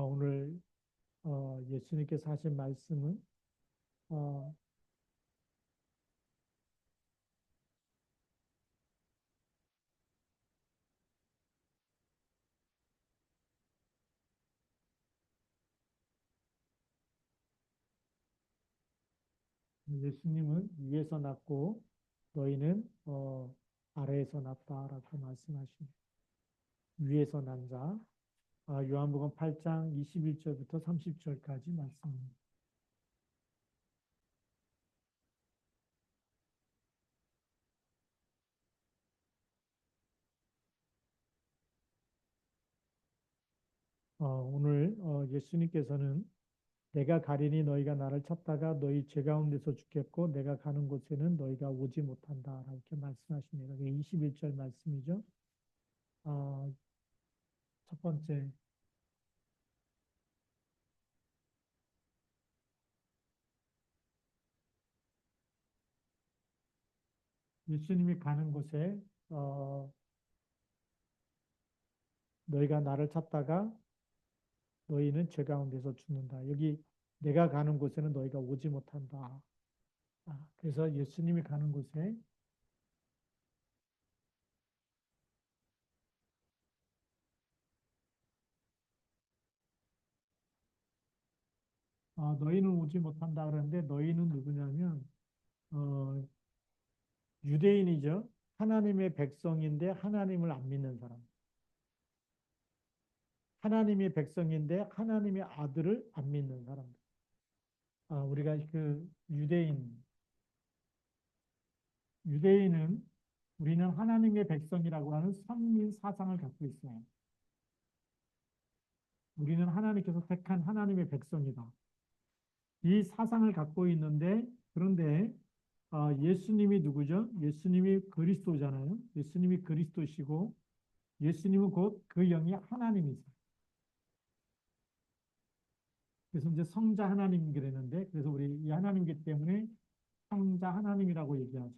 오늘 예수님께서 하신 말씀은 어, 예수님은 위에서 났고 너희는 아래에서 났다라고 말씀하십니다. 위에서 난 자, 요한복음 8장 21절부터 30절까지 말씀입니다. 오늘 예수님께서는 내가 가리니 너희가 나를 찾다가 너희 죄 가운데서 죽겠고 내가 가는 곳에는 너희가 오지 못한다 이렇게 말씀하십니다. 21절 말씀이죠. 어, 첫 번째 예수님이 가는 곳에 어, 너희가 나를 찾다가 너희는 죄 가운데서 죽는다. 여기 내가 가는 곳에는 너희가 오지 못한다. 그래서 예수님이 가는 곳에 너희는 오지 못한다 그러는데 너희는 누구냐면 어, 유대인이죠. 하나님의 백성인데 하나님을 안 믿는 사람. 하나님의 백성인데 하나님의 아들을 안 믿는 사람. 우리가 그 유대인은 우리는 하나님의 백성이라고 하는 선민 사상을 갖고 있어요. 우리는 하나님께서 택한 하나님의 백성이다. 이 사상을 갖고 있는데 그런데 예수님이 누구죠? 예수님이 그리스도잖아요. 예수님이 그리스도시고 예수님은 곧 그 영이 하나님이세요. 그래서 이제 성자 하나님 그랬는데 그래서 우리 이 하나님이기 때문에 성자 하나님이라고 얘기하죠.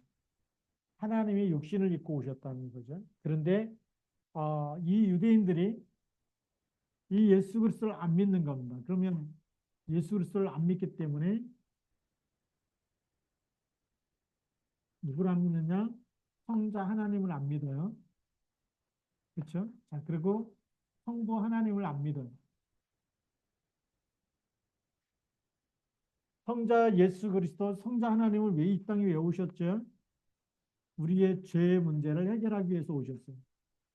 하나님이 육신을 입고 오셨다는 거죠. 그런데 이 유대인들이 이 예수 그리스도를 안 믿는 겁니다. 그러면 예수 그리스도를 안 믿기 때문에 누구를 안 믿느냐? 성자 하나님을 안 믿어요. 그렇죠? 자, 그리고 성부 하나님을 안 믿어요. 성자 예수 그리스도, 성자 하나님을 왜 이 땅에 왜 오셨죠? 우리의 죄 문제를 해결하기 위해서 오셨어요.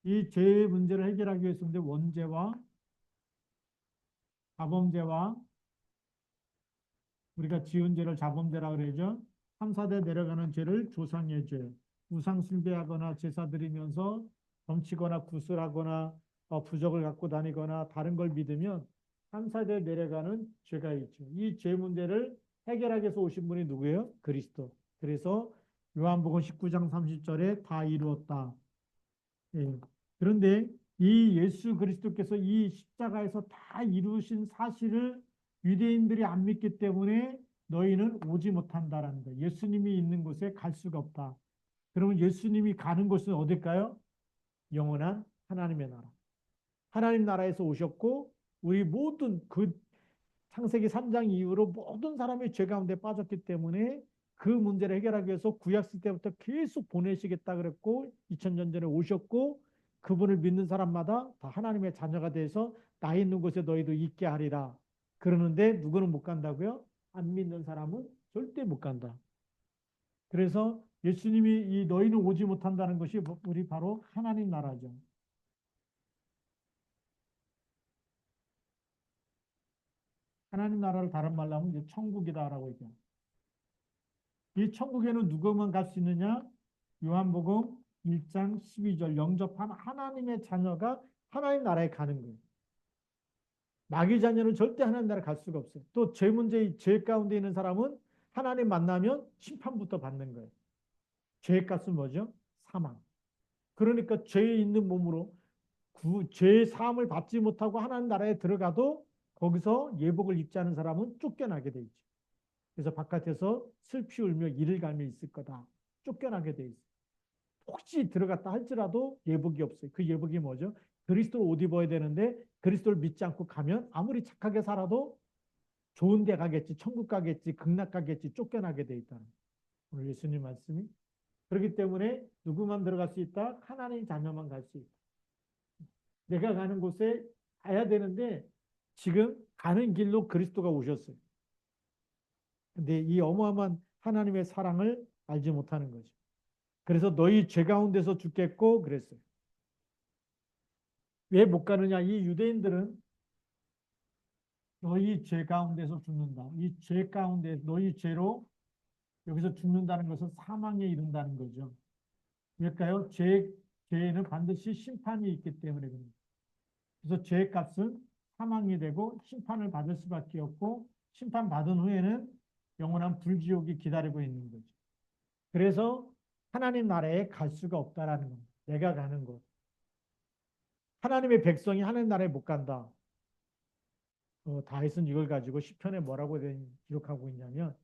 이 죄의 문제를 해결하기 위해서인데 원죄와 자범죄와 우리가 지은 죄를 자범죄라 그러죠. 3, 4대 내려가는 죄를 조상의 죄, 우상 숭배하거나 제사 드리면서 점치거나 구슬하거나 부적을 갖고 다니거나 다른 걸 믿으면 3, 4대 내려가는 죄가 있죠. 이 죄 문제를 해결하기 위해서 오신 분이 누구예요? 그리스도. 그래서 요한복음 19장 30절에 다 이루었다. 예. 그런데 이 예수 그리스도께서 이 십자가에서 다 이루신 사실을 유대인들이 안 믿기 때문에 너희는 오지 못한다라는 거예요. 예수님이 있는 곳에 갈 수가 없다. 그러면 예수님이 가는 곳은 어딜까요? 영원한 하나님의 나라. 하나님 나라에서 오셨고 우리 모든 그 창세기 3장 이후로 모든 사람이 죄 가운데 빠졌기 때문에 그 문제를 해결하기 위해서 구약시 때부터 계속 보내시겠다 그랬고 2000년 전에 오셨고 그분을 믿는 사람마다 다 하나님의 자녀가 돼서 나 있는 곳에 너희도 있게 하리라. 그러는데 누구는 못 간다고요? 안 믿는 사람은 절대 못 간다. 그래서 예수님이 이 너희는 오지 못한다는 것이 우리 바로 하나님 나라죠. 하나님 나라를 다른 말로 하면 이제 천국이다라고 얘기합니다. 이 천국에는 누구만 갈 수 있느냐? 요한복음 1장 12절 영접한 하나님의 자녀가 하나님 나라에 가는 거예요. 마귀 자녀는 절대 하나님 나라에 갈 수가 없어요. 또 죄 문제, 죄 가운데 있는 사람은 하나님 만나면 심판부터 받는 거예요. 죄의 값은 뭐죠? 사망. 그러니까 죄에 있는 몸으로 죄의 사함을 받지 못하고 하나님 나라에 들어가도 거기서 예복을 입지 않은 사람은 쫓겨나게 돼 있죠. 그래서 바깥에서 슬피 울며 이를 갈며 있을 거다. 쫓겨나게 돼 있어요. 혹시 들어갔다 할지라도 예복이 없어요. 그 예복이 뭐죠? 그리스도를 옷 입어야 되는데 그리스도를 믿지 않고 가면 아무리 착하게 살아도 좋은 데 가겠지, 천국 가겠지, 극락 가겠지, 쫓겨나게 돼 있다는 오늘 예수님 말씀이. 그렇기 때문에 누구만 들어갈 수 있다? 하나님 자녀만 갈 수 있다. 내가 가는 곳에 가야 되는데 지금 가는 길로 그리스도가 오셨어요. 근데 이 어마어마한 하나님의 사랑을 알지 못하는 거죠. 그래서 너희 죄 가운데서 죽겠고 그랬어요. 왜 못 가느냐? 이 유대인들은 너희 죄 가운데서 죽는다. 이 죄 가운데 너희 죄로 여기서 죽는다는 것은 사망에 이른다는 거죠. 왜일까요? 죄에는 반드시 심판이 있기 때문에 그래요. 그래서 죄의 값은 사망이 되고 심판을 받을 수밖에 없고 심판 받은 후에는 영원한 불지옥이 기다리고 있는 거죠. 그래서 하나님 나라에 갈 수가 없다라는 겁니다. 내가 가는 곳. 하나님의 백성이 하나님 나라에 못 간다. 다윗은 이걸 가지고 시편에 뭐라고 기록하고 있냐면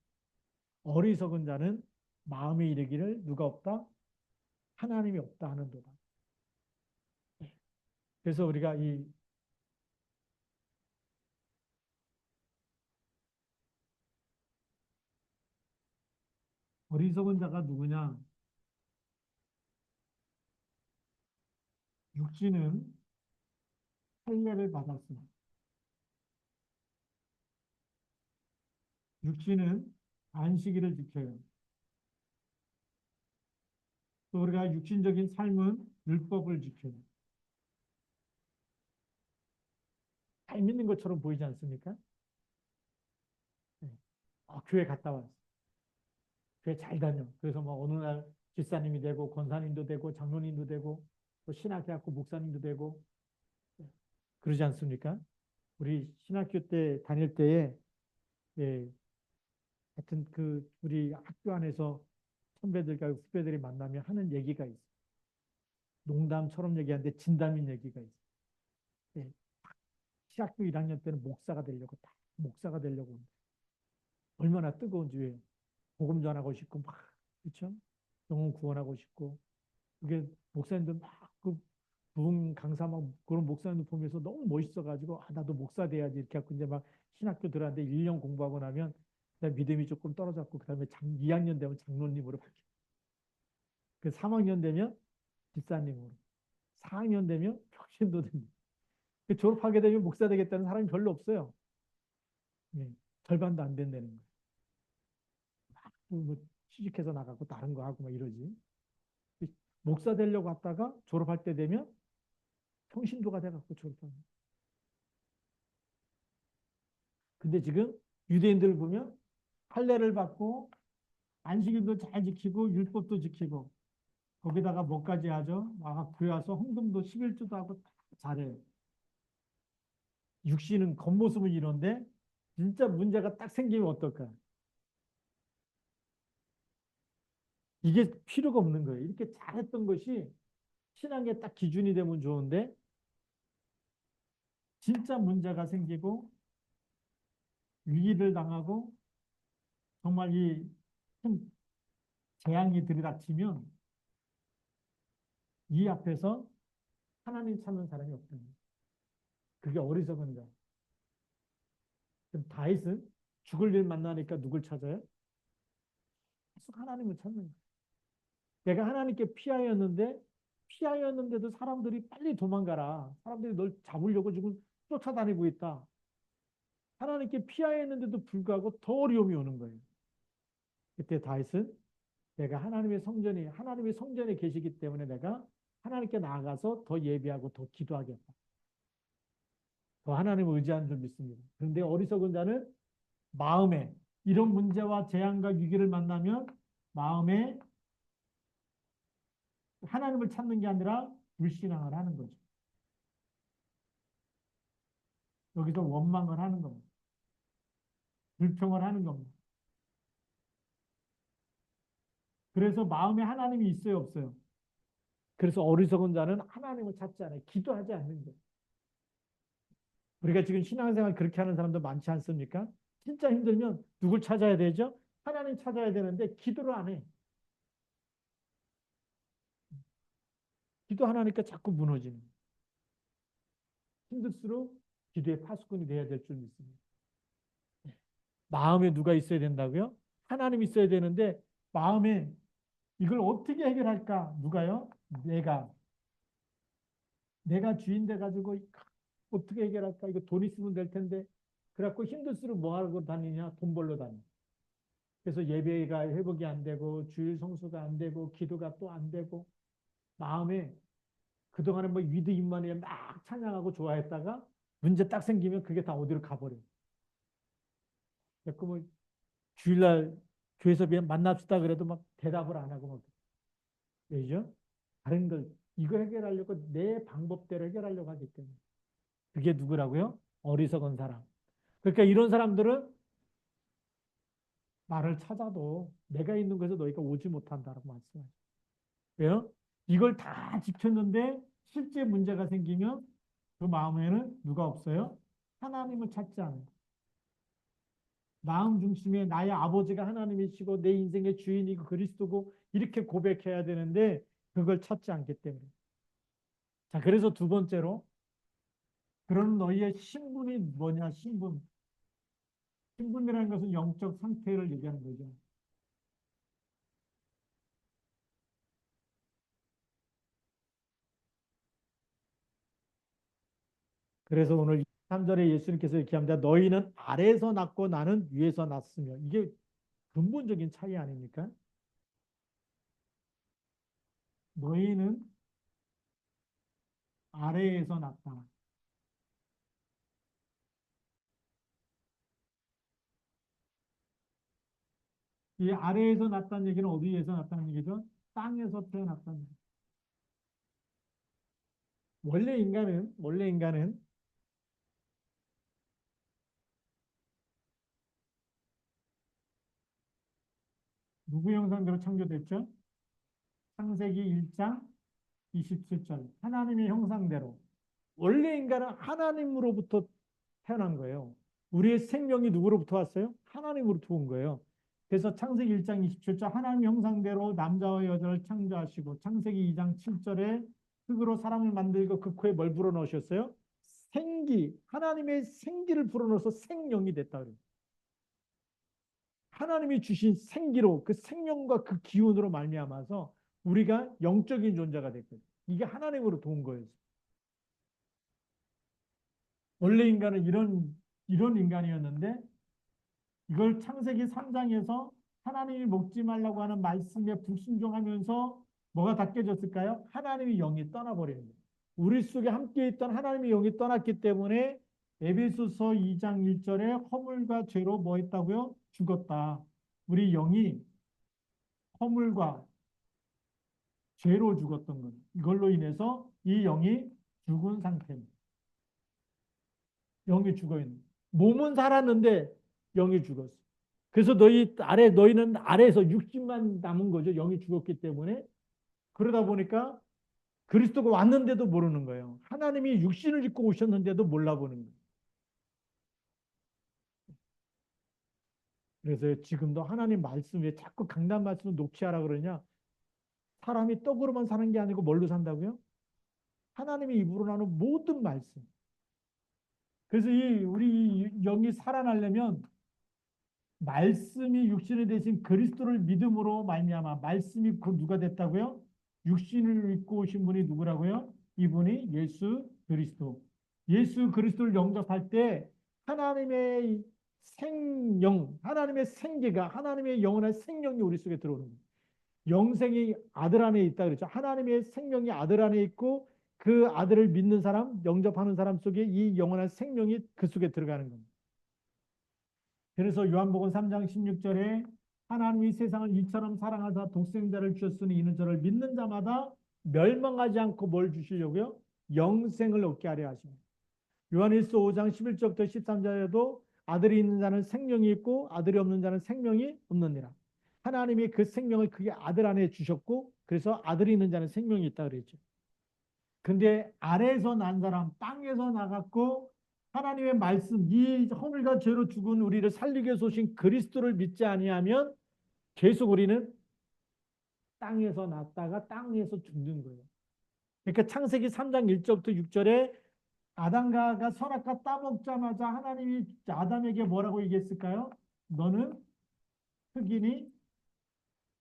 어리석은 자는 마음에 이르기를 누가 없다? 하나님이 없다 하는도다. 그래서 우리가 이 어리석은 자가 누구냐? 육신은 할례를 받았으나 육신은 안식일을 지켜요. 또 우리가 육신적인 삶은 율법을 지켜요. 잘 믿는 것처럼 보이지 않습니까? 네. 교회 갔다 왔어. 교회 잘 다녀. 그래서 뭐 어느 날 집사님이 되고 권사님도 되고 장로님도 되고 또 신학대학교 목사님도 되고 그러지 않습니까? 우리 신학교 때 다닐 때에 예, 하여튼 그 우리 학교 안에서 선배들과 후배들이 만나면 하는 얘기가 있어. 농담처럼 얘기하는데 진담인 얘기가 있어. 예, 신학교 1학년 때는 목사가 되려고 딱 목사가 되려고 얼마나 뜨거운지 복음 전하고 싶고 막 그렇죠? 영혼 구원하고 싶고 그게 목사님들 막그 부흥 강사 막 그런 목사님들 보면서 너무 멋있어가지고 나도 목사 돼야지 이렇게 하고 이제 막 신학교 들어왔는데 1년 공부하고 나면 믿음이 조금 떨어졌고 그다음에 2학년 되면 장로님으로 바뀌고 그 3학년 되면 집사님으로 4학년 되면 평신도 됩니다. 졸업하게 되면 목사 되겠다는 사람이 별로 없어요. 예, 절반도 안 된다는 거예요. 뭐 취직해서 나가고 다른 거 하고 막 이러지. 목사 되려고 왔다가 졸업할 때 되면 평신도가 돼갖고 졸업하는. 근데 지금 유대인들 보면 할례를 받고 안식일도 잘 지키고 율법도 지키고 거기다가 뭐까지 하죠? 교회 와서 헌금도 11조도 하고 다 잘해요. 육신은 겉모습은 이런데 진짜 문제가 딱 생기면 어떨까? 이게 필요가 없는 거예요. 이렇게 잘했던 것이 신앙의 딱 기준이 되면 좋은데 진짜 문제가 생기고 위기를 당하고 정말 이 큰 재앙이 들이닥치면 이 앞에서 하나님 찾는 사람이 없다는 거예요. 그게 어리석은 자. 그럼 다윗은 죽을 일 만나니까 누굴 찾아요? 계속 하나님을 찾는 거예요. 내가 하나님께 피하였는데도 사람들이 빨리 도망가라. 사람들이 널 잡으려고 지금 쫓아다니고 있다. 하나님께 피하였는데도 불구하고 더 어려움이 오는 거예요. 그때 다윗은 내가 하나님의 성전에 계시기 때문에 내가 하나님께 나아가서 더 예배하고 더 기도하겠다. 더 하나님을 의지하는 줄 믿습니다. 그런데 어리석은 자는 마음에 이런 문제와 재앙과 위기를 만나면 마음에 하나님을 찾는 게 아니라 불신앙을 하는 거죠. 여기서 원망을 하는 겁니다. 불평을 하는 겁니다. 그래서 마음에 하나님이 있어요, 없어요? 그래서 어리석은 자는 하나님을 찾지 않아요. 기도하지 않는 거예요. 우리가 지금 신앙생활 그렇게 하는 사람도 많지 않습니까? 진짜 힘들면 누굴 찾아야 되죠? 하나님 찾아야 되는데 기도를 안 해. 기도 하나니까 자꾸 무너지는. 힘들수록 기도의 파수꾼이 돼야 될 줄 믿습니다. 마음에 누가 있어야 된다고요? 하나님 있어야 되는데 마음에 이걸 어떻게 해결할까? 누가요? 내가 주인 돼 가지고 어떻게 해결할까? 이거 돈 있으면 될 텐데. 그래갖고 힘들수록 뭐 하고 다니냐? 돈 벌러 다니. 그래서 예배가 회복이 안 되고 주일 성수가 안 되고 기도가 또 안 되고 마음에 그동안에 뭐 위드 임마누엘 막 찬양하고 좋아했다가 문제 딱 생기면 그게 다 어디로 가버려. 그뭐 주일날 교회에서 만납시다 그래도 막 대답을 안 하고 막 왜죠? 다른 걸 이거 해결하려고 내 방법대로 해결하려고 하기 때문에 그게 누구라고요? 어리석은 사람. 그러니까 이런 사람들은 나를 찾아도 내가 있는 곳에서 너희가 오지 못한다라고 말씀하죠. 왜요? 이걸 다 지켰는데 실제 문제가 생기면 그 마음에는 누가 없어요? 하나님을 찾지 않아요. 마음 중심에 나의 아버지가 하나님이시고 내 인생의 주인이고 그리스도고 이렇게 고백해야 되는데 그걸 찾지 않기 때문에. 자, 그래서 두 번째로 그런 너희의 신분이 뭐냐? 신분. 신분이라는 것은 영적 상태를 얘기하는 거죠. 그래서 오늘 3절에 예수님께서 이렇게 합니다. 너희는 아래에서 났고 나는 위에서 났으며. 이게 근본적인 차이 아닙니까? 너희는 아래에서 났다. 이 아래에서 났다는 얘기는 어디에서 났다는 얘기죠? 땅에서 태어났다는 얘기. 원래 인간은 누구 형상대로 창조됐죠? 창세기 1장 27절. 하나님의 형상대로. 원래 인간은 하나님으로부터 태어난 거예요. 우리의 생명이 누구로부터 왔어요? 하나님으로부터 온 거예요. 그래서 창세기 1장 27절 하나님 형상대로 남자와 여자를 창조하시고 창세기 2장 7절에 흙으로 사람을 만들고 그 코에 뭘 불어넣으셨어요? 생기, 하나님의 생기를 불어넣어서 생명이 됐다 그래요. 하나님이 주신 생기로 그 생명과 그 기운으로 말미암아서 우리가 영적인 존재가 됐거든요. 이게 하나님으로 온 거예요. 원래 인간은 이런 인간이었는데 이걸 창세기 3장에서 하나님이 먹지 말라고 하는 말씀에 불순종하면서 뭐가 다 깨졌을까요? 하나님의 영이 떠나버리는 거예요. 우리 속에 함께 있던 하나님의 영이 떠났기 때문에 에베소서 2장 1절에 허물과 죄로 뭐 했다고요? 죽었다. 우리 영이 허물과 죄로 죽었던 것. 이걸로 인해서 이 영이 죽은 상태입니다. 영이 죽어 있는. 몸은 살았는데 영이 죽었어. 그래서 너희는 아래에서 육신만 남은 거죠. 영이 죽었기 때문에. 그러다 보니까 그리스도가 왔는데도 모르는 거예요. 하나님이 육신을 입고 오셨는데도 몰라보는 거예요. 그래서 지금도 하나님 말씀에 자꾸 강단 말씀을 녹취하라 그러냐? 사람이 떡으로만 사는 게 아니고 뭘로 산다고요? 하나님의 입으로 나오는 모든 말씀. 그래서 우리 영이 살아나려면 말씀이 육신이 되신 그리스도를 믿음으로 말미암아 말씀이 그 누가 됐다고요? 육신을 입고 오신 분이 누구라고요? 이분이 예수 그리스도. 예수 그리스도를 영접할 때 하나님의 생영, 하나님의 생기가 하나님의 영원한 생명이 우리 속에 들어오는 거예요. 영생이 아들 안에 있다 그랬죠. 하나님의 생명이 아들 안에 있고 그 아들을 믿는 사람, 영접하는 사람 속에 이 영원한 생명이 그 속에 들어가는 겁니다. 그래서 요한복음 3장 16절에 하나님이 세상을 이처럼 사랑하사 독생자를 주셨으니 이는 저를 믿는 자마다 멸망하지 않고 뭘 주시려고요? 영생을 얻게 하려 하십니다. 요한일서 5장 11절부터 13절에도 아들이 있는 자는 생명이 있고 아들이 없는 자는 생명이 없느니라. 하나님이 그 생명을 그게 아들 안에 주셨고 그래서 아들이 있는 자는 생명이 있다 그랬죠. 근데 아래에서 난 사람, 땅에서 나갔고 하나님의 말씀, 이 허물과 죄로 죽은 우리를 살리기 위해서 오신 그리스도를 믿지 아니하면 계속 우리는 땅에서 났다가 땅에서 죽는 거예요. 그러니까 창세기 3장 1절부터 6절에 아담과 하가 선악과 따먹자마자 하나님이 아담에게 뭐라고 얘기했을까요? 너는 흙이니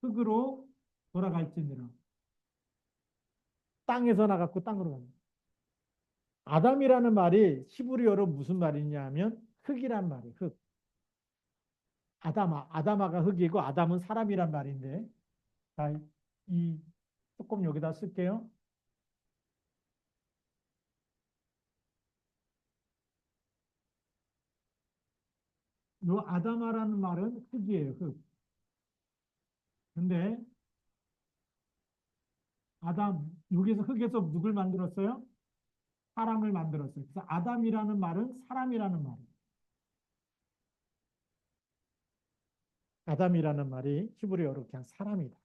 흙으로 돌아갈지니라. 땅에서 나갔고 땅으로 갑니다. 아담이라는 말이 히브리어로 무슨 말이냐 하면 흙이란 말이에요. 흙. 아담아가 흙이고 아담은 사람이란 말인데, 자, 이 조금 여기다 쓸게요. 요 아담아라는 말은 흙이에요. 흙. 근데 여기서 흙에서 누굴 만들었어요? 사람을 만들었어요. 그래서 아담이라는 말은 사람이라는 말이에요. 아담이라는 말이 히브리어로 그냥 사람이다.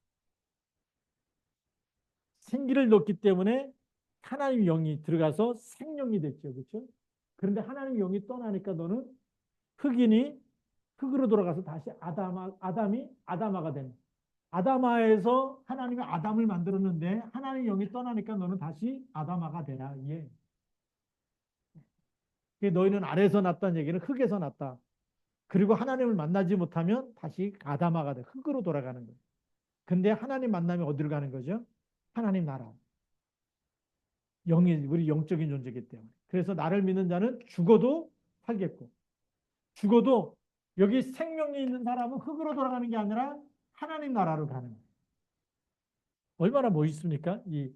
생기를 넣기 때문에 하나님 영이 들어가서 생명이 됐죠. 그렇죠? 그런데 하나님 영이 떠나니까 너는 흙이니 흙으로 돌아가서 다시 아담이 아담아가 됩니다. 아담아에서 하나님이 아담을 만들었는데 하나님 영이 떠나니까 너는 다시 아담아가 되라. 예. 너희는 아래에서 났다는 얘기는 흙에서 났다. 그리고 하나님을 만나지 못하면 다시 아담아가 돼. 흙으로 돌아가는 거예요. 근데 하나님 만나면 어디로 가는 거죠? 하나님 나라. 영이 우리 영적인 존재이기 때문에. 그래서 나를 믿는 자는 죽어도 살겠고 죽어도 여기 생명이 있는 사람은 흙으로 돌아가는 게 아니라 하나님 나라로 가는 거예요. 얼마나 멋있습니까? 이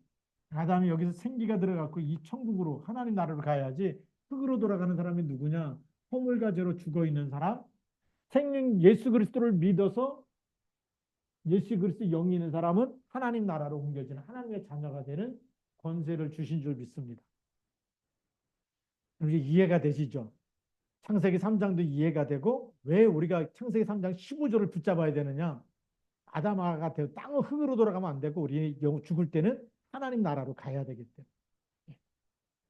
아담이 여기서 생기가 들어갔고 이 천국으로 하나님 나라로 가야지. 흙으로 돌아가는 사람이 누구냐? 허물과 죄로 죽어 있는 사람, 생명 예수 그리스도를 믿어서 예수 그리스도 영이 있는 사람은 하나님 나라로 옮겨지는 하나님의 자녀가 되는 권세를 주신 줄 믿습니다. 이게 이해가 되시죠? 창세기 3장도 이해가 되고 왜 우리가 창세기 3장 15절을 붙잡아야 되느냐? 아담아가 되고 땅은 흙으로 돌아가면 안 되고 우리 죽을 때는 하나님 나라로 가야 되기 때문에.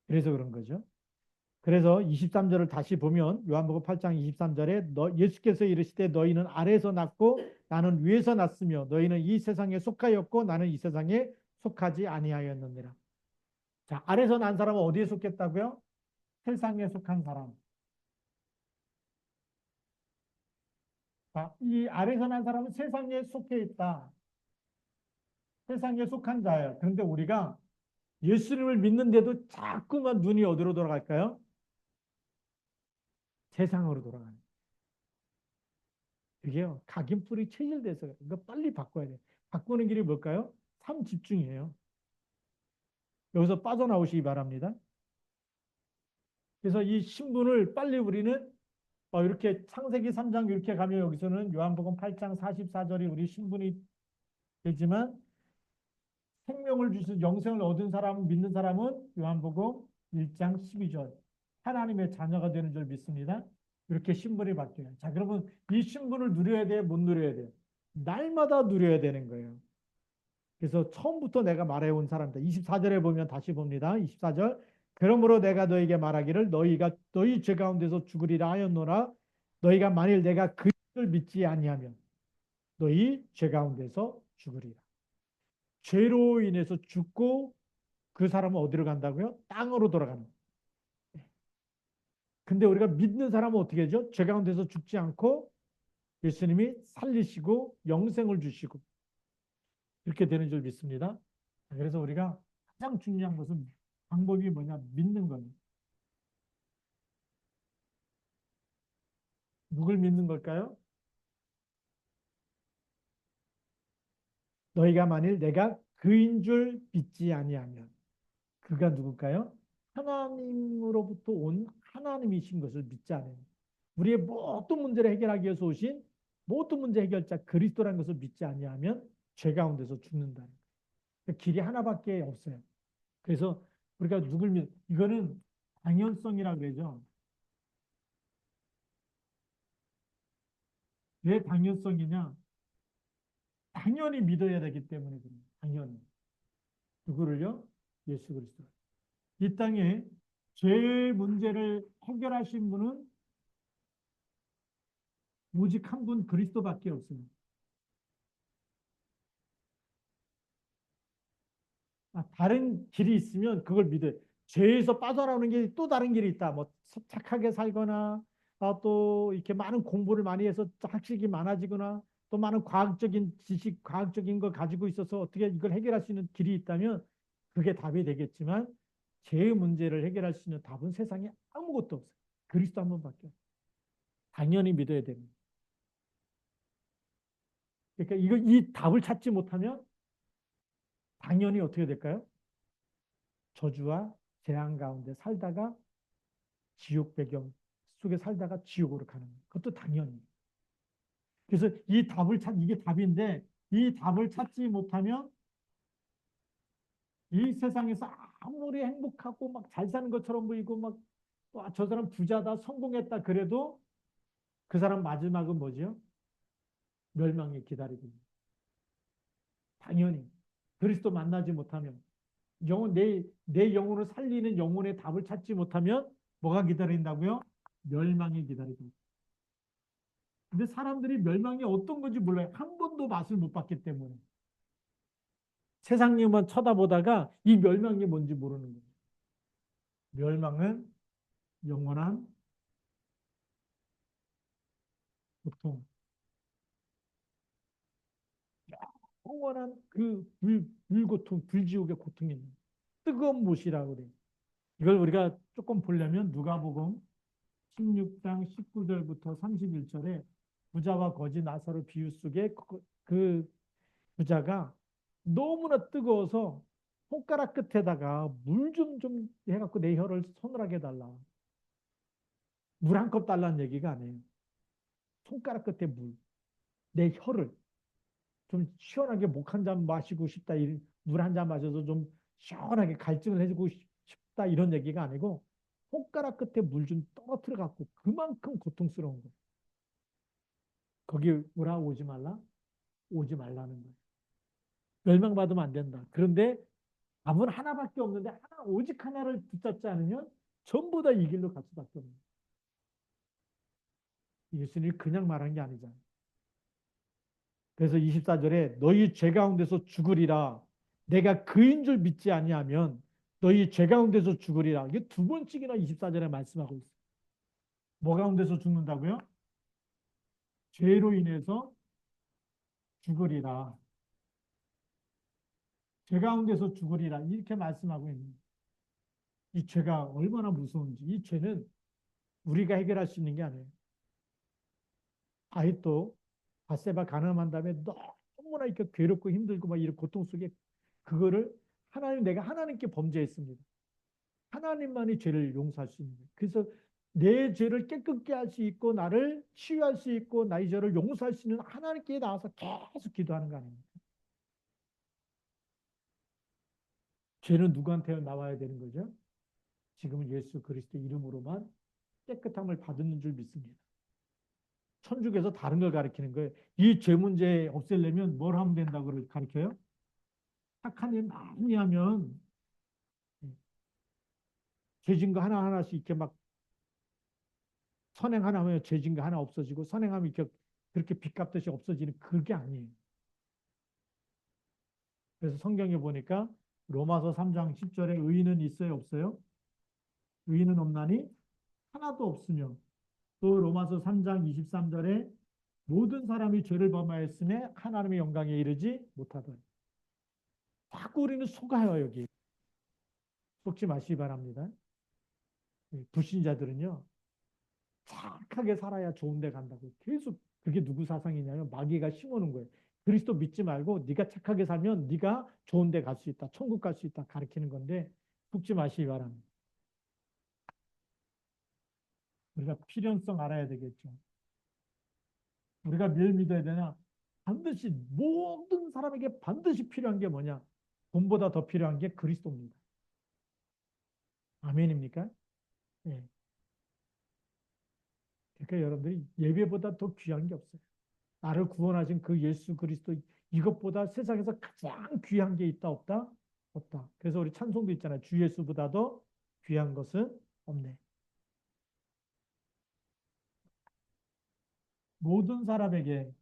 그래서 그런 거죠. 그래서 23절을 다시 보면 요한복음 8장 23절에 예수께서 이르시되 너희는 아래에서 났고 나는 위에서 났으며 너희는 이 세상에 속하였고 나는 이 세상에 속하지 아니하였느니라. 자, 아래에서 난 사람은 어디에 속했다고요? 세상에 속한 사람. 자, 이 아래에서 난 사람은 세상에 속해 있다. 세상에 속한 자예요. 그런데 우리가 예수님을 믿는데도 자꾸만 눈이 어디로 돌아갈까요? 세상으로 돌아가는. 그게요, 각인뿔이 체질돼서 이거 빨리 바꿔야 돼요. 바꾸는 길이 뭘까요? 삶 집중이에요. 여기서 빠져나오시기 바랍니다. 그래서 이 신분을 빨리 우리는 이렇게 창세기 3장 이렇게 가면 여기서는 요한복음 8장 44절이 우리 신분이 되지만 생명을 주신 영생을 얻은 사람, 믿는 사람은 요한복음 1장 12절 하나님의 자녀가 되는 줄 믿습니다. 이렇게 신분이 바뀌어요. 자, 그러면 이 신분을 누려야 돼, 못 누려야 돼? 날마다 누려야 되는 거예요. 그래서 처음부터 내가 말해온 사람들 24절에 보면 다시 봅니다. 24절 그러므로 내가 너에게 말하기를 너희가 너희 죄 가운데서 죽으리라 하였노라. 너희가 만일 내가 그를 믿지 아니하면 너희 죄 가운데서 죽으리라. 죄로 인해서 죽고 그 사람은 어디로 간다고요? 땅으로 돌아가는. 근데 우리가 믿는 사람은 어떻게 하죠? 죄 가운데서 죽지 않고 예수님이 살리시고 영생을 주시고 이렇게 되는 줄 믿습니다. 그래서 우리가 가장 중요한 것은 방법이 뭐냐? 믿는 겁니다. 누굴 믿는 걸까요? 너희가 만일 내가 그인 줄 믿지 아니하면 그가 누굴까요? 하나님으로부터 온 하나님이신 것을 믿지 않아요. 우리의 모든 문제를 해결하기 위해서 오신 모든 문제 해결자 그리스도라는 것을 믿지 아니하면 죄 가운데서 죽는다는 거예요. 그러니까 길이 하나밖에 없어요. 그래서 우리가 누굴 믿 이거는 당연성이라고 그러죠. 왜 당연성이냐? 당연히 믿어야 되기 때문에 그래요. 당연히. 누구를요? 예수 그리스도. 이 땅에 죄의 문제를 해결하신 분은 오직 한 분 그리스도밖에 없습니다. 다른 길이 있으면 그걸 믿어요. 죄에서 빠져나오는 게 또 다른 길이 있다. 뭐 착하게 살거나 또 이렇게 많은 공부를 많이 해서 학식이 많아지거나 또 많은 과학적인 지식, 과학적인 거 가지고 있어서 어떻게 이걸 해결할 수 있는 길이 있다면 그게 답이 되겠지만 죄의 문제를 해결할 수 있는 답은 세상에 아무것도 없어요. 그리스도 한 번밖에 없어요. 당연히 믿어야 됩니다. 그러니까 이 답을 찾지 못하면 당연히 어떻게 될까요? 저주와 재앙 가운데 살다가 지옥 배경 속에 살다가 지옥으로 가는 거예요. 그것도 당연히. 그래서 이게 답인데 이 답을 찾지 못하면 이 세상에서 아무리 행복하고 막 잘 사는 것처럼 보이고 막 저 사람 부자다 성공했다 그래도 그 사람 마지막은 뭐지요? 멸망이 기다리고 있는. 당연히 그리스도 만나지 못하면 내 영혼을 살리는 영혼의 답을 찾지 못하면 뭐가 기다린다고요? 멸망이 기다리고 있어요. 근데 사람들이 멸망이 어떤 건지 몰라요. 한 번도 맛을 못 봤기 때문에. 세상님만 쳐다보다가 이 멸망이 뭔지 모르는 거예요. 멸망은 영원한 고통, 영원한 그 불고통, 불지옥의 고통입니다. 뜨거운 못이라고 그래요. 이걸 우리가 조금 보려면 누가복음 16장 19절부터 31절에 부자와 거지 나사로 비유 속에 그 부자가 너무나 뜨거워서 손가락 끝에다가 물 좀 해갖고 내 혀를 서늘하게 해달라. 물 한 컵 달라는 얘기가 아니에요. 손가락 끝에 물, 내 혀를 좀 시원하게 목 한 잔 마시고 싶다. 물 한 잔 마셔서 좀 시원하게 갈증을 해주고 싶다. 이런 얘기가 아니고 손가락 끝에 물 좀 떨어뜨려 갖고 그만큼 고통스러운 거예요. 거기 오라 오지 말라? 오지 말라는 거예요. 멸망받으면 안 된다. 그런데 답은 하나밖에 없는데 오직 하나를 붙잡지 않으면 전부 다 이 길로 갈 수밖에 없는 거예요. 예수님이 그냥 말한 게 아니잖아요. 그래서 24절에 너희 죄 가운데서 죽으리라. 내가 그인 줄 믿지 아니하면 너희 죄 가운데서 죽으리라. 이게 두 번씩이나 24절에 말씀하고 있어요. 뭐 가운데서 죽는다고요? 죄로 인해서 죽으리라. 죄 가운데서 죽으리라. 이렇게 말씀하고 있는 거예요. 이 죄가 얼마나 무서운지. 이 죄는 우리가 해결할 수 있는 게 아니에요. 아이도 바세바 가늠한 다음에 너무나 이렇게 괴롭고 힘들고 막 이런 고통 속에 그거를 내가 하나님께 범죄했습니다. 하나님만이 죄를 용서할 수 있는 거예요. 그래서 내 죄를 깨끗게 할 수 있고 나를 치유할 수 있고 나의 죄를 용서할 수 있는 하나님께 나와서 계속 기도하는 거 아닙니까? 죄는 누구한테 나와야 되는 거죠? 지금은 예수 그리스도 이름으로만 깨끗함을 받는 줄 믿습니다. 천주교에서 다른 걸 가르치는 거예요. 이 죄 문제 없애려면 뭘 하면 된다고 가르쳐요? 착한 일 많이 하면 죄진 거 하나하나씩 이렇게 막 선행하면 죄진 거 하나 없어지고 선행하면 이렇게 그렇게 빚 갚듯이 없어지는 그게 아니에요. 그래서 성경에 보니까 로마서 3장 10절에 의인은 있어요, 없어요? 의인은 없나니 하나도 없으며 또 로마서 3장 23절에 모든 사람이 죄를 범하였음에 하나님의 영광에 이르지 못하더라. 자꾸 우리는 속아요, 여기. 속지 마시기 바랍니다. 불신자들은요, 착하게 살아야 좋은 데 간다고. 계속 그게 누구 사상이냐면 마귀가 심어놓은 거예요. 그리스도 믿지 말고 네가 착하게 살면 네가 좋은 데 갈 수 있다. 천국 갈 수 있다. 가르치는 건데 속지 마시기 바랍니다. 우리가 필연성 알아야 되겠죠. 우리가 뭘 믿어야 되나? 반드시 모든 사람에게 반드시 필요한 게 뭐냐? 돈보다 더 필요한 게 그리스도입니다. 아멘입니까? 예. 그러니까 여러분들이 예배보다 더 귀한 게 없어요. 나를 구원하신 그 예수 그리스도 이것보다 세상에서 가장 귀한 게 있다 없다? 없다. 그래서 우리 찬송도 있잖아요. 주 예수보다도 귀한 것은 없네. 모든 사람에게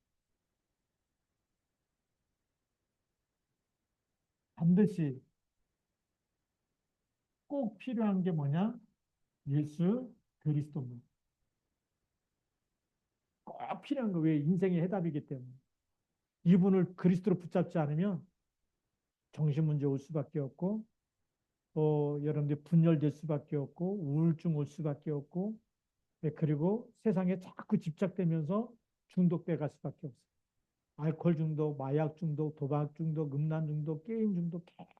반드시 꼭 필요한 게 뭐냐? 예수 그리스도입니다. 꼭 필요한 거. 왜? 인생의 해답이기 때문에. 이분을 그리스도로 붙잡지 않으면 정신 문제 올 수밖에 없고, 또 여러분들 분열될 수밖에 없고, 우울증 올 수밖에 없고, 네, 그리고 세상에 자꾸 집착되면서 중독돼 갈 수밖에 없어요. 알코올 중독, 마약 중독, 도박 중독, 음란 중독, 게임 중독 계속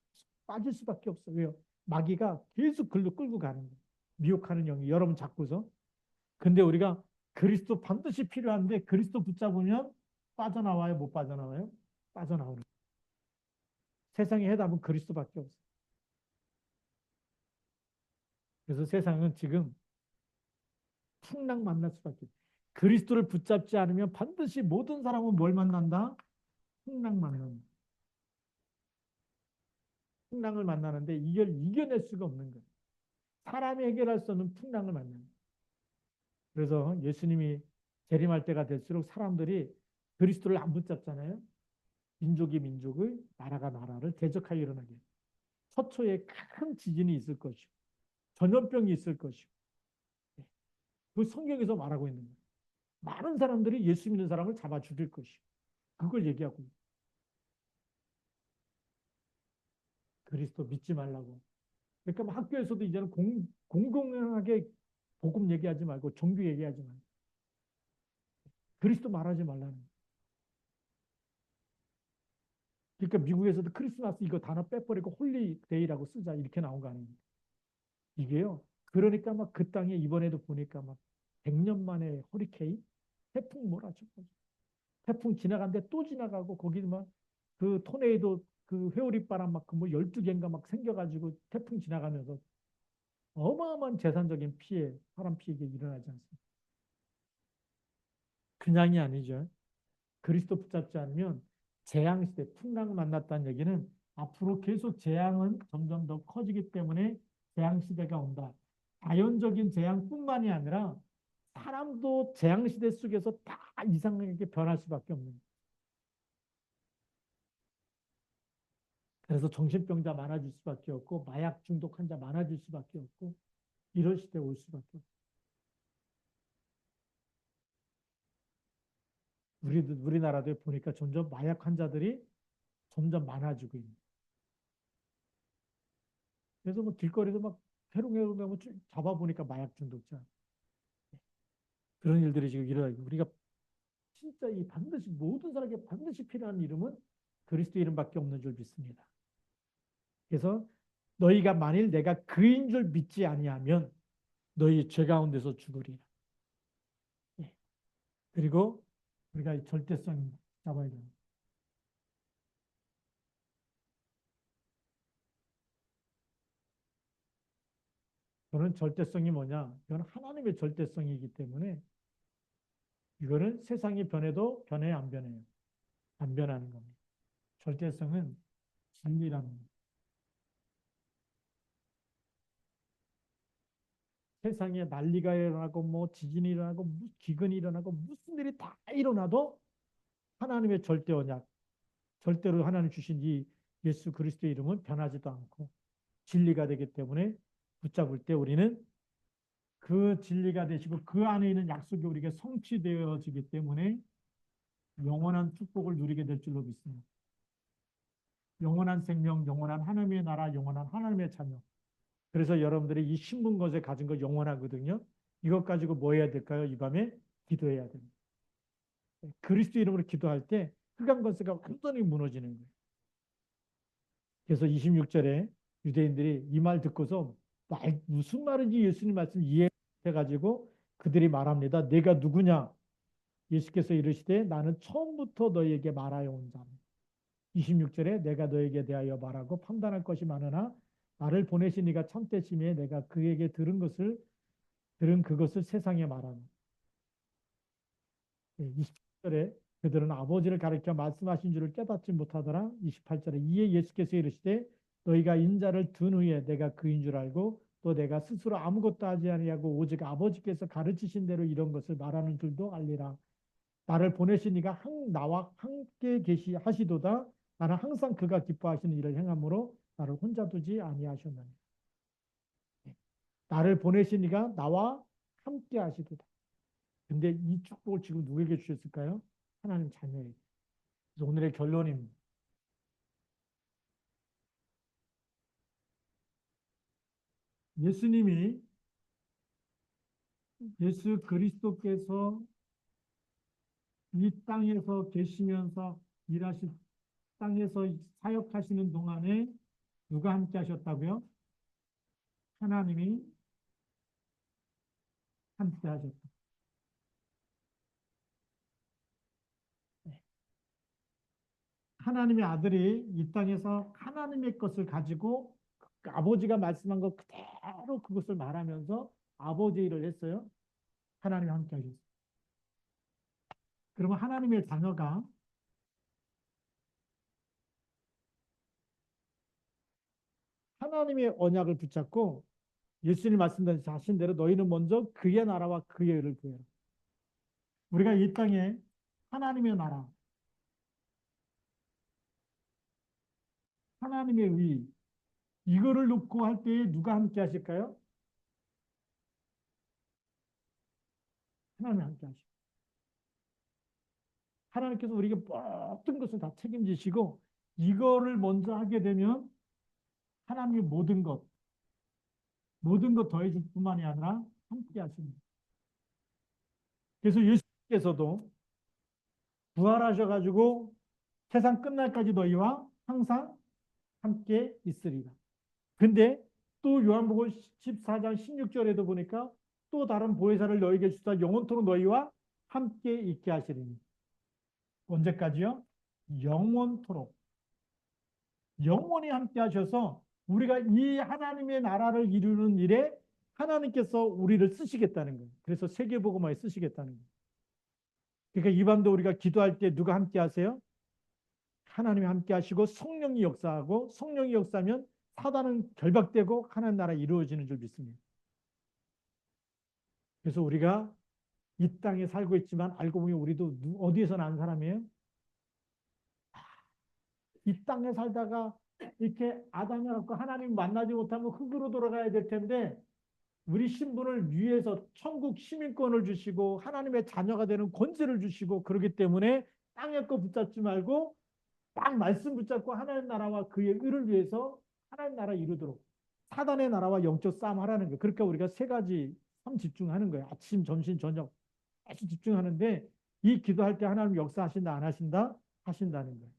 빠질 수밖에 없어요. 왜요? 마귀가 계속 글로 끌고 가는 거예요. 미혹하는 영이 여러분 잡고서. 근데 우리가 그리스도 반드시 필요한데 그리스도 붙잡으면 빠져나와요? 못 빠져나와요? 빠져나오는 거예요. 세상의 해답은 그리스도밖에 없어요. 그래서 세상은 지금 풍랑 만날 수밖에 없어요. 그리스도를 붙잡지 않으면 반드시 모든 사람은 뭘 만난다? 풍랑 만난다. 풍랑을 만나는데 이걸 이겨낼 수가 없는 거예요. 사람이 해결할 수 없는 풍랑을 만나는 거예요. 그래서 예수님이 재림할 때가 될수록 사람들이 그리스도를 안 붙잡잖아요. 민족이 민족을, 나라가 나라를 대적하여 일어나게. 서초에 큰 지진이 있을 것이고 전염병이 있을 것이고 그 성경에서 말하고 있는 거예요. 많은 사람들이 예수 믿는 사람을 잡아 죽일 것이고 그걸 얘기하고 있어요. 그리스도 믿지 말라고. 그러니까 뭐 학교에서도 이제는 공공하게 복음 얘기하지 말고 종교 얘기하지 말고 그리스도 말하지 말라는 거예요. 그러니까 미국에서도 크리스마스 이거 단어 빼버리고 홀리데이라고 쓰자 이렇게 나온 거 아닙니까? 이게요. 그러니까 막 그 땅에 이번에도 보니까 막 100년 만에 허리케인 태풍 몰아치고 태풍 지나간데 또 지나가고 거기 막 그 토네이도 그 회오리 바람 막 그 뭐 12개인가 막 생겨가지고 태풍 지나가면서 어마어마한 재산적인 피해, 사람 피해가 일어나지 않습니까? 그냥이 아니죠. 그리스도 붙잡지 않으면 재앙시대, 풍랑을 만났다는 얘기는 앞으로 계속 재앙은 점점 더 커지기 때문에 재앙시대가 온다. 자연적인 재앙뿐만이 아니라 사람도 재앙시대 속에서 다 이상하게 변할 수밖에 없는 거예요. 그래서 정신병자 많아질 수밖에 없고 마약 중독 환자 많아질 수밖에 없고 이런 시대 올 수밖에 없어요. 우리나라도 보니까 점점 마약 환자들이 점점 많아지고 있는. 그래서 뭐 길거리에서 막 해롱해롱 하면 잡아보니까 마약 중독자. 그런 일들이 지금 일어나고 우리가 진짜 이 반드시 모든 사람에게 반드시 필요한 이름은 그리스도 이름밖에 없는 줄 믿습니다. 그래서 너희가 만일 내가 그인 줄 믿지 아니하면 너희 죄 가운데서 죽으리라. 예. 그리고 우리가 절대성 잡아야 됩니다. 저는 절대성이 뭐냐? 이건 하나님의 절대성이기 때문에 이거는 세상이 변해도 변해 안 변해요. 안 변하는 겁니다. 절대성은 진리라는 겁니다. 세상에 난리가 일어나고 뭐 지진이 일어나고 기근이 일어나고 무슨 일이 다 일어나도 하나님의 절대 언약, 절대로 하나님 주신 이 예수 그리스도의 이름은 변하지도 않고 진리가 되기 때문에 붙잡을 때 우리는 그 진리가 되시고 그 안에 있는 약속이 우리에게 성취되어지기 때문에 영원한 축복을 누리게 될 줄로 믿습니다. 영원한 생명, 영원한 하나님의 나라, 영원한 하나님의 자녀. 그래서 여러분들이 이 신분 것에 가진 거 영원하거든요. 이것 가지고 뭐 해야 될까요? 이 밤에 기도해야 됩니다. 그리스도 이름으로 기도할 때 흑암 권세가 완전히 무너지는 거예요. 그래서 26절에 유대인들이 이 말 듣고서 무슨 말인지 예수님 말씀 이해해가지고 그들이 말합니다. 내가 누구냐? 예수께서 이르시되 나는 처음부터 너희에게 말하여 온 자니. 26절에 내가 너에게 대하여 말하고 판단할 것이 많으나 나를 보내신 이가 참되심에 내가 그에게 들은 그것을 세상에 말하는. 27절에 그들은 아버지를 가리켜 말씀하신 줄을 깨닫지 못하더라. 28절에 이에 예수께서 이르시되 너희가 인자를 둔 후에 내가 그인 줄 알고 또 내가 스스로 아무것도 하지 아니하고 오직 아버지께서 가르치신 대로 이런 것을 말하는 줄도 알리라. 나를 보내신 이가 나와 함께 하시도다. 나는 항상 그가 기뻐하시는 일을 행함으로 나를 혼자 두지 아니하셨나니. 나를 보내시니가 나와 함께 하시도다. 근데 이 축복을 지금 누구에게 주셨을까요? 하나님 자녀에게. 그래서 오늘의 결론입니다. 예수님이 예수 그리스도께서 이 땅에서 계시면서 일하시 땅에서 사역하시는 동안에 누가 함께 하셨다고요? 하나님이 함께 하셨다. 하나님의 아들이 이 땅에서 하나님의 것을 가지고 그 아버지가 말씀한 것 그대로 그것을 말하면서 아버지 일을 했어요. 하나님이 함께 하셨어요. 그러면 하나님의 자녀가 하나님의 언약을 붙잡고 예수님 말씀대로 자신대로 너희는 먼저 그의 나라와 그의 의를 구해라. 우리가 이 땅에 하나님의 나라, 하나님의 의, 이거를 놓고 할 때에 누가 함께 하실까요? 하나님이 함께 하시고. 하나님께서 우리에게 모든 것을 다 책임지시고 이거를 먼저 하게 되면 하나님의 모든 것 더해줄 뿐만이 아니라 함께 하십니다. 그래서 예수님께서도 부활하셔가지고 세상 끝날까지 너희와 항상 함께 있으리라. 근데 또 요한복음 14장 16절에도 보니까 또 다른 보혜사를 너희에게 주사 영원토록 너희와 함께 있게 하시리니. 언제까지요? 영원토록. 영원히 함께 하셔서 우리가 이 하나님의 나라를 이루는 일에 하나님께서 우리를 쓰시겠다는 거예요. 그래서 세계복음화에 쓰시겠다는 거예요. 그러니까 이 밤도 우리가 기도할 때 누가 함께 하세요? 하나님이 함께 하시고 성령이 역사하고 성령이 역사하면 사단은 결박되고 하나님 나라 이루어지는 줄 믿습니다. 그래서 우리가 이 땅에 살고 있지만 알고 보면 우리도 어디에서 난 사람이에요? 이 땅에 살다가 이렇게 아담이 갖고 하나님 만나지 못하면 흙으로 돌아가야 될 텐데 우리 신분을 위해서 천국 시민권을 주시고 하나님의 자녀가 되는 권세를 주시고 그러기 때문에 땅의 거 붙잡지 말고 딱 말씀 붙잡고 하나님 나라와 그의 의를 위해서 하나님 나라 이루도록 사단의 나라와 영적 싸움 하라는 거예요. 그러니까 우리가 세 가지 삶 집중하는 거예요. 아침, 점심, 저녁 아주 집중하는데 이 기도할 때 하나님 역사하신다 안 하신다? 하신다는 거예요.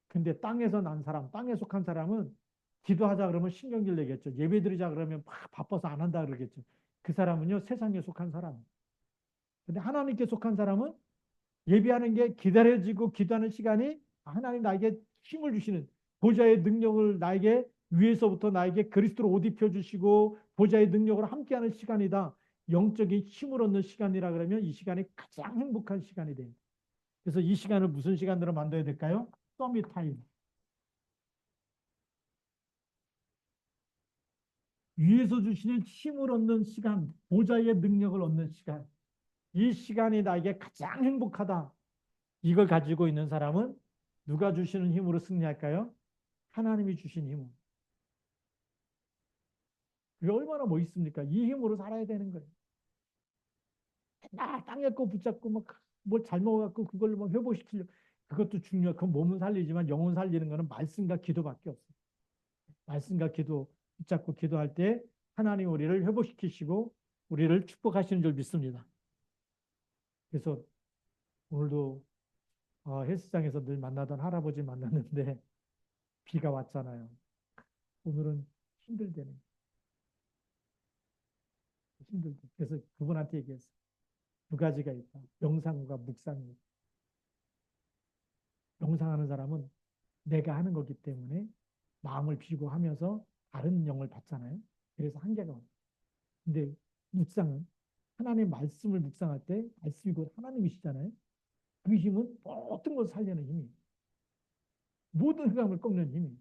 근데 땅에서 난 사람, 땅에 속한 사람은 기도하자 그러면 신경질 내겠죠. 예배 드리자 그러면 막 바빠서 안 한다 그러겠죠. 그 사람은요, 세상에 속한 사람. 근데 하나님께 속한 사람은 예배하는 게 기다려지고 기도하는 시간이 하나님 나에게 힘을 주시는 보좌의 능력을 나에게 위에서부터 나에게 그리스도로 옷 입혀 주시고 보좌의 능력으로 함께하는 시간이다. 영적인 힘을 얻는 시간이라 그러면 이 시간이 가장 행복한 시간이 돼요. 그래서 이 시간을 무슨 시간으로 만들어야 될까요? 서밋 타임. 위에서 주시는 힘을 얻는 시간, 보좌의 능력을 얻는 시간. 이 시간이 나에게 가장 행복하다. 이걸 가지고 있는 사람은 누가 주시는 힘으로 승리할까요? 하나님이 주신 힘으로. 그게 얼마나 멋있습니까? 이 힘으로 살아야 되는 거예요. 나 땅에 거 붙잡고 뭘잘 먹어갖고 그걸 뭐 회복시키려고. 그것도 중요해. 그 몸은 살리지만 영혼 살리는 거는 말씀과 기도밖에 없어요. 말씀과 기도 붙잡고 기도할 때 하나님 우리를 회복시키시고 우리를 축복하시는 줄 믿습니다. 그래서 오늘도 헬스장에서 늘 만나던 할아버지 만났는데 비가 왔잖아요. 오늘은 힘들대네. 힘들대. 그래서 그분한테 얘기했어. 두 가지가 있다. 명상과 묵상이. 명상하는 사람은 내가 하는 거기 때문에 마음을 비우고 하면서 다른 영을 받잖아요. 그래서 한계가 와요. 근데 묵상은 하나님의 말씀을 묵상할 때 말씀이 곧 하나님이시잖아요. 그 힘은 모든 것을 살리는 힘이 모든 흑암을 꺾는 힘이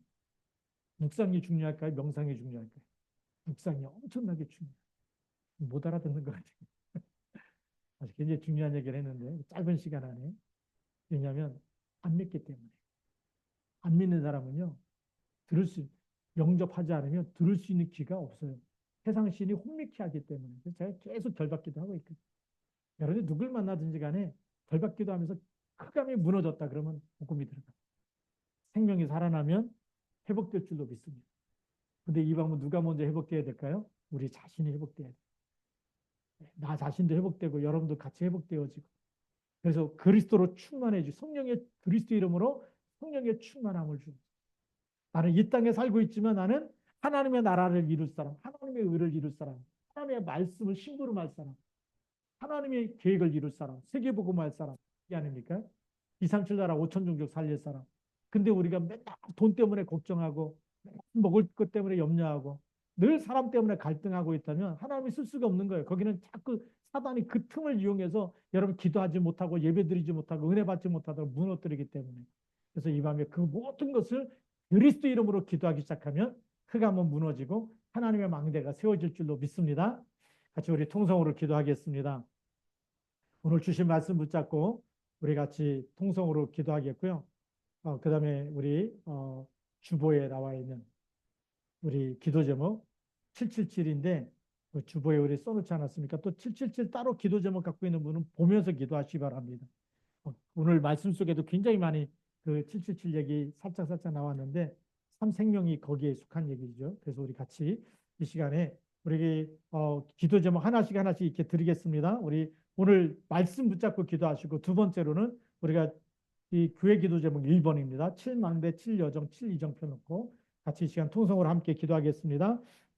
묵상이 중요할까요? 명상이 중요할까요? 묵상이 엄청나게 중요해요. 못 알아듣는 것 같아요. 아주 굉장히 중요한 얘기를 했는데 짧은 시간 안에 왜냐하면 안 믿기 때문에 안 믿는 사람은요 들을 수 영접하지 않으면 들을 수 있는 귀가 없어요. 세상 신이 혼미케 하기 때문에. 그래서 제가 계속 결박기도 하고 있거든요. 여러분이 누굴 만나든지 간에 결박기도 하면서 흑암이 무너졌다 그러면 복음이 들어가. 생명이 살아나면 회복될 줄로 믿습니다. 근데 이 방법 누가 먼저 회복돼야 될까요? 우리 자신이 회복돼야 돼요. 나 자신도 회복되고 여러분도 같이 회복되어지고. 그래서 그리스도로 충만해지고 성령의 그리스도 이름으로 성령의 충만함을 주고. 나는 이 땅에 살고 있지만 나는 하나님의 나라를 이룰 사람, 하나님의 의를 이룰 사람, 하나님의 말씀을 심부름할 사람, 하나님의 계획을 이룰 사람, 세계복음할 사람, 이게 아닙니까? 237 나라 5천 종족 살릴 사람. 근데 우리가 맨날 돈 때문에 걱정하고 먹을 것 때문에 염려하고 늘 사람 때문에 갈등하고 있다면 하나님이 쓸 수가 없는 거예요. 거기는 자꾸 사단이 그 틈을 이용해서 여러분 기도하지 못하고 예배드리지 못하고 은혜 받지 못하도록 무너뜨리기 때문에. 그래서 이 밤에 그 모든 것을 그리스도 이름으로 기도하기 시작하면 흑암은 무너지고 하나님의 망대가 세워질 줄로 믿습니다. 같이 우리 통성으로 기도하겠습니다. 오늘 주신 말씀 붙잡고 우리 같이 통성으로 기도하겠고요. 그 다음에 우리 주보에 나와 있는 우리 기도 제목 777인데 그 주보에 우리 써놓지 않았습니까? 또 777 따로 기도 제목 갖고 있는 분은 보면서 기도하시기 바랍니다. 오늘 말씀 속에도 굉장히 많이 그 777 얘기 살짝 나왔는데 삼생명이 거기에 속한 얘기죠. 그래서 우리 같이 이 시간에 우리 기도 제목 하나씩 이렇게 드리겠습니다. 우리 오늘 말씀 붙잡고 기도하시고 두 번째로는 우리가 이 교회 기도 제목 1번입니다. 7망대, 7여정, 7이정 펴놓고 같이 이 시간 통성으로 함께 기도하겠습니다.